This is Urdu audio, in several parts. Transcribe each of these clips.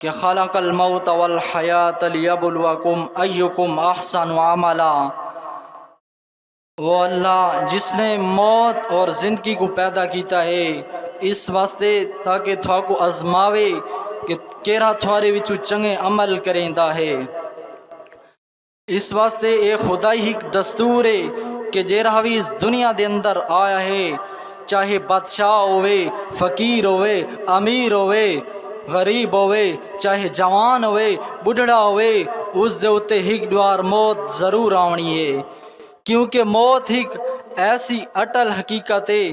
کہ خلق الموت والحیات لیبلوکم ایکم احسن عملا، وہ اللہ جس نے موت اور زندگی کو پیدا کیتا ہے اس واسطے تاکہ تھوا کو آزماوے کہ کیڑا تھوارے وچوں چنگے عمل کریندا ہے۔ اس واسطے اے خدائی ایک دستور ہے کہ جیڑا بھی اس دنیا دے اندر آیا ہے، چاہے بادشاہ ہوئے، فقیر ہوئے، امیر ہوئے، غریب ہوئے، چاہے جوان ہوئے، بڑھڑا ہوئے، اس دے اتے ایک دوار موت ضرور آونی ہے، کیونکہ موت ایک ایسی اٹل حقیقت ہے۔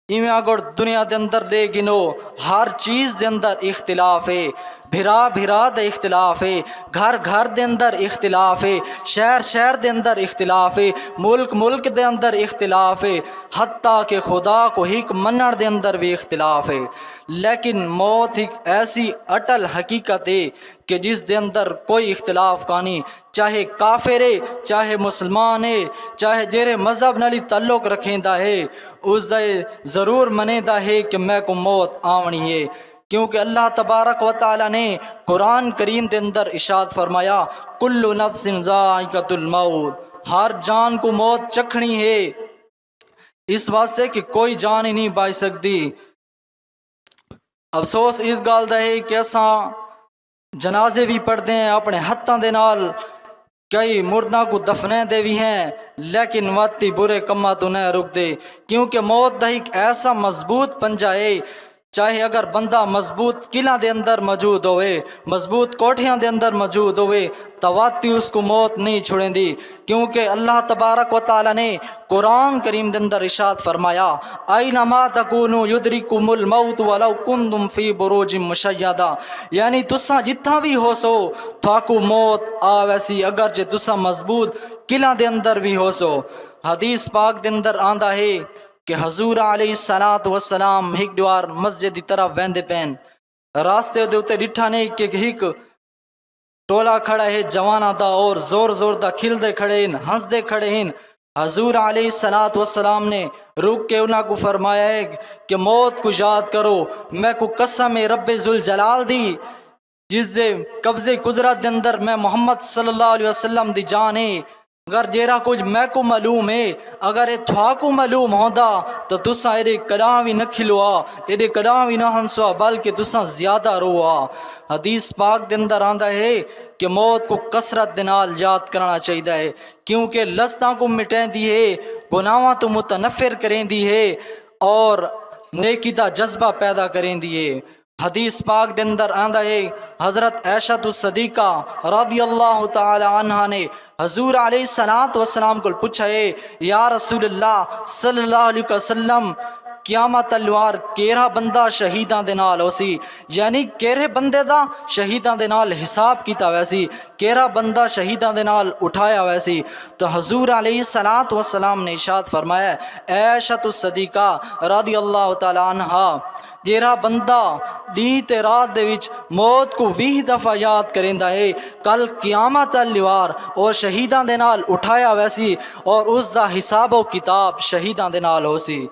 ایویں اگر دنیا دے اندر لے گنو ہر چیز دے اندر اختلاف ہے، بھرا بھرا دے اختلاف ہے، گھر گھر دے اندر اختلاف ہے، شہر شہر دے اندر اختلاف ہے، ملک ملک دے اندر اختلاف ہے، حتیٰ کہ خدا کو ایک منن دے اندر بھی اختلاف ہے۔ لیکن موت ایک ایسی اٹل حقیقت ہے کہ جس دے اندر کوئی اختلاف کانی، چاہے کافر ہے، چاہے مسلمان ہے، چاہے جیرے مذہب نالی تعلق رکھیندا ہے، اس دے ضرور منیدا ہے کہ میں کو موت آونی ہے، کیونکہ اللہ تبارک و تعالی نے قرآن کریم دے اندر ارشاد فرمایا کل نفس ذائقۃ الموت، ہر جان کو موت چکھنی ہے، اس واسطے کہ کوئی جان ہی نہیں بائی سکتی۔ افسوس اس گال دا ہے کہ اساں جنازے بھی پڑھتے ہیں اپنے ہتھاں دے نال، کئی مرداں کو دفنے دے بھی ہیں، لیکن واتی برے کماں تو نہیں رک دے، کیونکہ موت دا ایک ایسا مضبوط پنجہ ہے، چاہے اگر بندہ مضبوط قلعہ دے اندر موجود ہوئے، مضبوط کوٹھیاں دے اندر موجود ہوئے، تواتی اس کو موت نہیں چھوڑیں دی، کیونکہ اللہ تبارک و تعالی نے قرآن کریم دے اندر ارشاد فرمایا اینما تکونوا یدرککم الموت ولو کنتم فی بروج مشیدہ، یعنی تساں جتھاں بھی ہو سو تھاکو موت آویسی اگرچہ تساں مضبوط قلعہ دے اندر بھی ہو سو۔ حدیث پاک دے اندر آندا ہے کہ حضور علیہ السلام ایک دوار مسجد دی طرف ویندے پین، راستے دے اتے ڈٹھا نے کہ ایک ٹولا کھڑا ہے جواناں دا اور زور زور دا کھلدے کھڑے ہیں، ہنسدے کھڑے ہیں۔ حضور علیہ السلام نے رک کے انہاں کو فرمایا ہے کہ موت کو یاد کرو، میں کو قسم رب ذوالجلال دی جس دے قبضے قدرت دے اندر میں محمد صلی اللہ علیہ وسلم دی جان ہے، اگر جیرا کچھ میں کو معلوم ہے اگر اے تھوا کو معلوم ہوندا تو تساں ایڈے کداں بھی نہ کھلوا، ایڈے کداں بھی نہ ہنسوا، بلکہ تساں زیادہ روا۔ حدیث پاک دے اندر آندا ہے کہ موت کو کثرت دے نال یاد کرنا چاہیے ہے، کیونکہ لذتاں کو مٹین دی ہے، گناہاں تو متنفر کریں دی ہے اور نیکی دا جذبہ پیدا کریں دی ہے۔ حدیث پاک دے اندر آندا ہے حضرت عائشہ الصدیقہ رضی اللہ تعالی عنہا نے حضور علیہ السلام کو پوچھا ہے یا رسول اللہ صلی اللہ علیہ وسلم قیامت الوار کیرا بندہ شہیداں دے نال ہو سی، یعنی کیرے بندے دا شہیداں دے نال حساب کیتا ویسی، کیرا بندہ شہیداں دے نال اٹھایا ویسی، تو حضور علیہ السلام نے ارشاد فرمایا عائشہ الصدیقہ رضی اللہ تعالی عنہا جیرا بندہ دین تے رات دے وچ موت کو 20 دفعہ یاد کریندا ہے، کل قیامت الوار اور شہیداں دے نال اٹھایا ویسی اور اس دا حساب و کتاب شہیداں دے نال ہو سی۔